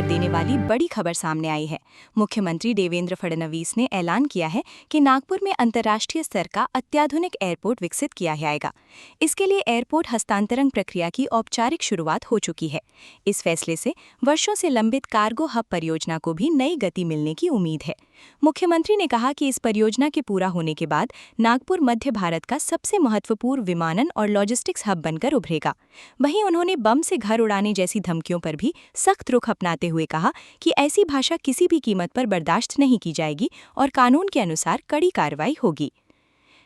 रोजगार देने वाली बड़ी खबर सामने आई है। मुख्यमंत्री देवेंद्र फडणवीस ने ऐलान किया है कि नागपुर में अंतर्राष्ट्रीय स्तर का अत्याधुनिक एयरपोर्ट विकसित किया जाएगा। इसके लिए एयरपोर्ट हस्तांतरण प्रक्रिया की औपचारिक शुरुआत हो चुकी है। इस फैसले से वर्षों से लंबित कार्गो हब परियोजना को भी नई गति मिलने की उम्मीद है। मुख्यमंत्री ने कहा कि इस परियोजना के पूरा होने के बाद नागपुर मध्य भारत का सबसे महत्वपूर्ण विमानन और लॉजिस्टिक्स हब बनकर उभरेगा। वहीं उन्होंने बम से घर उड़ाने जैसी धमकियों पर भी सख्त रुख अपनाते हुए कहा कि ऐसी भाषा किसी भी कीमत पर बर्दाश्त नहीं की जाएगी और कानून के अनुसार कड़ी कार्रवाई होगी।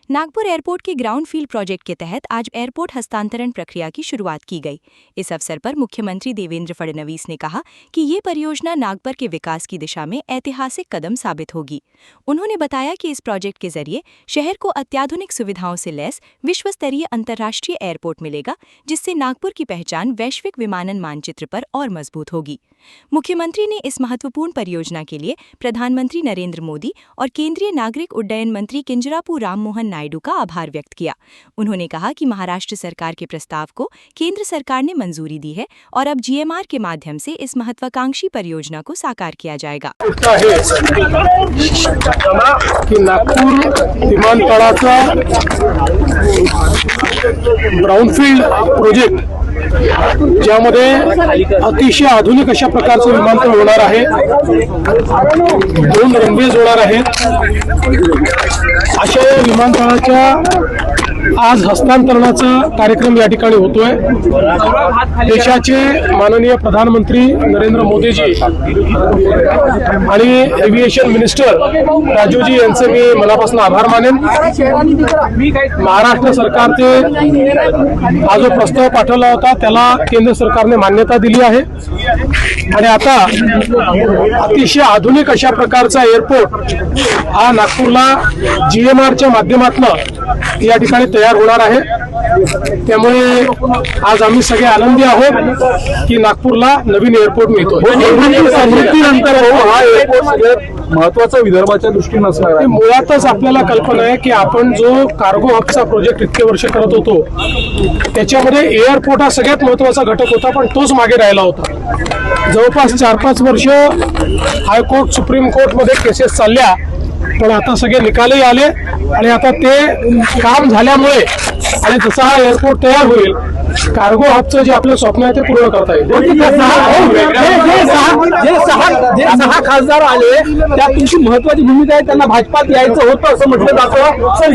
नागपुर एयरपोर्ट के ग्राउंड फील्ड प्रोजेक्ट के तहत आज एयरपोर्ट हस्तांतरण प्रक्रिया की शुरुआत की गई। इस अवसर पर मुख्यमंत्री देवेंद्र फडणवीस ने कहा कि ये परियोजना नागपुर के विकास की दिशा में ऐतिहासिक कदम साबित होगी। उन्होंने बताया कि इस प्रोजेक्ट के जरिए शहर को अत्याधुनिक सुविधाओं से लैस विश्व स्तरीय अंतर्राष्ट्रीय एयरपोर्ट मिलेगा, जिससे नागपुर की पहचान वैश्विक विमानन मानचित्र पर और मजबूत होगी। मुख्यमंत्री ने इस महत्वपूर्ण परियोजना के लिए प्रधानमंत्री नरेंद्र मोदी और केंद्रीय नागरिक उड्डयन मंत्री किंजरापू राममोहन नायडू का आभार व्यक्त किया। उन्होंने कहा कि महाराष्ट्र सरकार के प्रस्ताव को केंद्र सरकार ने मंजूरी दी है और अब जीएमआर के माध्यम से इस महत्वाकांक्षी परियोजना को साकार किया जाएगा। कि नागपूर विमानतळाचा ग्राउंडफील्ड प्रोजेक्ट ज्यामध्ये अतिशय आधुनिक अशा प्रकारचं विमानतळ होणार आहे, 2 रनवेज होणार आहेत। अशा विमानतळाच्या आज हस्तांतरणाचा कार्यक्रम या ठिकाणी होतोय। देशाचे माननीय प्रधानमंत्री नरेंद्र मोदीजी आणि एव्हिएशन मिनिस्टर राजूजी यांचे मी मनापासून आभार मानेन। महाराष्ट्र सरकारचे हा जो प्रस्ताव पाठवला होता त्याला केंद्र सरकारने मान्यता दिली आहे आणि आता अतिशय आधुनिक अशा प्रकारचा एअरपोर्ट हा नागपूरला जीएमआरच्या माध्यमातून या ठिकाणी तयार होणार आहे। त्यामुळे आज आम्ही सगळे आनंदी आहोत की नागपूरला नवीन एअरपोर्ट मिळतोय। समृद्धीनंतर हा एअरपोर्ट सगळ्यात महत्त्वाचा विदर्भाच्या दृष्टीने असणार आहे। मुळातच आपल्याला कल्पना आहे की आपण जो कार्गो हबचा प्रोजेक्ट इतके वर्ष करत होतो त्याच्यामध्ये एअरपोर्ट हा सगळ्यात महत्त्वाचा घटक होता, पण तोच मागे राहिला होता। जवळपास 4-5 वर्ष हायकोर्ट सुप्रीम कोर्ट मध्ये केसेस चालल्या, पण आता सगळे निकालही आले आणि आता ते काम झाल्यामुळे आणि जसा हा एअरपोर्ट तयार होईल कार्गो हबचं जे आपलं स्वप्न आहे ते पूर्ण करता येईल। जे 6 खासदार आले त्यात तुमची महत्त्वाची भूमिका आहे, त्यांना भाजपात यायचं होतं असं म्हटलं जातं। सर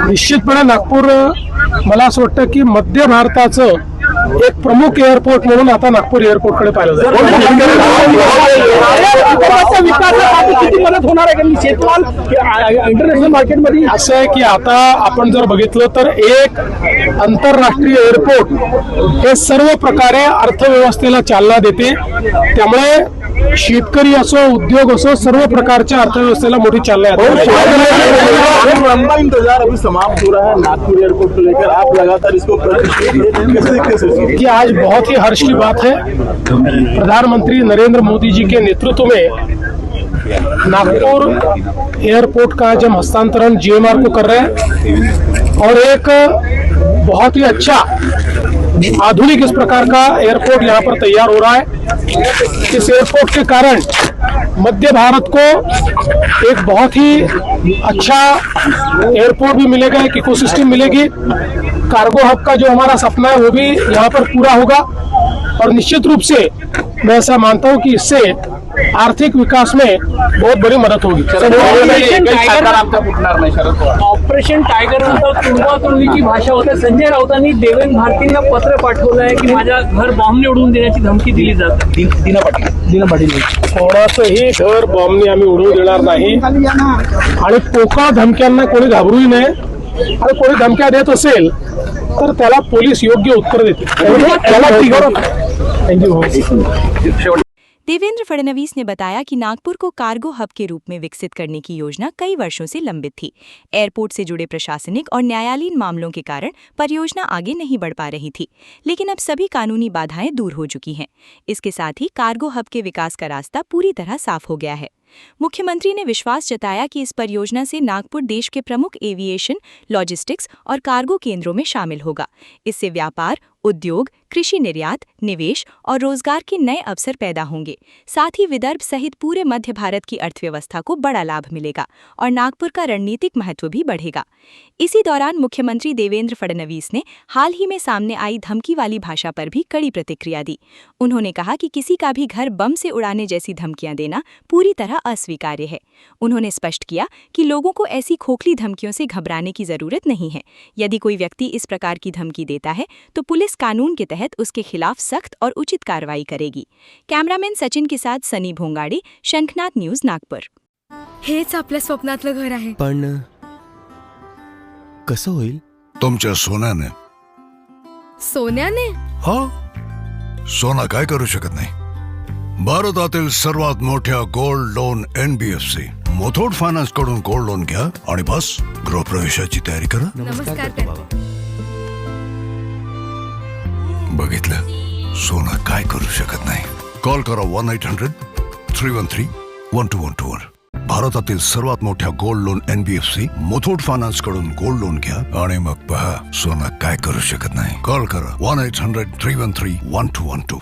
निश्चितपणे नागपूर मला असं वाटतं की मध्य भारताचं एक प्रमुख एअरपोर्ट म्हणून आता नागपूर एअरपोर्ट कडे पाहिलं जाईल। किती मदत होणार आहे का शेतमाल इंटरनॅशनल मार्केटमध्ये? असं आहे की आता आपण जर बघितलं तर एक आंतरराष्ट्रीय एअरपोर्ट हे सर्व प्रकारे अर्थव्यवस्थेला चालना देते। त्यामुळे शेतकरी असो, उद्योग असो, सर्व प्रकारच्या अर्थव्यवस्थेला मोठी चालना है। लंबा इंतजार अभी समाप्त हो रहा है नागपुर एयरपोर्ट को लेकर, आप लगातार इसको कि आज बहुत ही हर्ष की बात है। प्रधानमंत्री नरेंद्र मोदी जी के नेतृत्व में नागपुर एयरपोर्ट का जब हस्तांतरण जीएमआर को कर रहे हैं और एक बहुत ही अच्छा आधुनिक इस प्रकार का एयरपोर्ट यहाँ पर तैयार हो रहा है। इस एयरपोर्ट के कारण मध्य भारत को एक बहुत ही अच्छा एयरपोर्ट भी मिलेगा, एक इकोसिस्टम मिलेगी। कार्गो हब का जो हमारा सपना है वो भी यहाँ पर पूरा होगा और निश्चित रूप से मैं ऐसा मानता हूँ कि इससे आर्थिक विकास में बहुत बड़ी मदद होगी। ऑपरेशन टायगर नंतर तुंबातुंबीची भाषा होते। संजय राऊतांनी देवेंद्र भारतींना पत्र पाठवलं आहे की माझ्या घर बॉम्बने उडवून देण्याची धमकी दिली जाते। दिना पाटील कोणाचंही घर बॉम्बने आम्ही उडवू देणार नाही आणि पोकळ धमक्यांना कोणी घाबरूही नये आणि कोणी धमक्या देत असेल तर त्याला पोलीस योग्य उत्तर देतील। थँक्यू। देवेंद्र फडणवीस ने बताया कि नागपुर को कार्गो हब के रूप में विकसित करने की योजना कई वर्षों से लंबित थी। एयरपोर्ट से जुड़े प्रशासनिक और न्यायालयीन मामलों के कारण परियोजना आगे नहीं बढ़ पा रही थी, लेकिन अब सभी कानूनी बाधाएं दूर हो चुकी हैं। इसके साथ ही कार्गो हब के विकास का रास्ता पूरी तरह साफ हो गया है। मुख्यमंत्री ने विश्वास जताया कि इस परियोजना से नागपुर देश के प्रमुख एविएशन, लॉजिस्टिक्स और कार्गो केंद्रों में शामिल होगा। इससे व्यापार, उद्योग, कृषि निर्यात, निवेश और रोजगार के नए अवसर पैदा होंगे। साथ ही विदर्भ सहित पूरे मध्य भारत की अर्थव्यवस्था को बड़ा लाभ मिलेगा और नागपुर का रणनीतिक महत्व भी बढ़ेगा। इसी दौरान मुख्यमंत्री देवेंद्र फडणवीस ने हाल ही में सामने आई धमकी वाली भाषा पर भी कड़ी प्रतिक्रिया दी। उन्होंने कहा कि किसी का भी घर बम से उड़ाने जैसी धमकियां देना पूरी तरह अस्वीकार्य है। उन्होंने स्पष्ट किया कि लोगों को ऐसी खोखली धमकियों से घबराने की जरूरत नहीं है। यदि कोई व्यक्ति इस प्रकार की धमकी देता है तो पुलिस कानून के तहत उसके खिलाफ सख्त और उचित कार्रवाई करेगी। कॅमेरामॅन सचिन के साथ सनी भोंगाडे, शंखनाथ न्यूज, नागपूर। हेच आपल्या स्वप्नातलं घर आहे। पण कसं होईल? तुमच्या सोन्याने. सोन्याने? हो, सोना काय करू शकत नाही. भारतातील सर्वात मोठ्या gold loan NBFC Muthoot finance कडून गोल्ड लोन घ्या आणि बस गृहप्रवेशाची तयारी करा. नमस्कार करते. बघितलं, सोना काय करू शकत नाही. कॉल करा 1-800-313-1212 भारतातील सर्वात मोठ्या gold loan NBFC Muthoot finance कडून गोल्ड लोन घ्या आणि मग पहा सोना काय करू शकत नाही. कॉल करा 1-800-313-1212.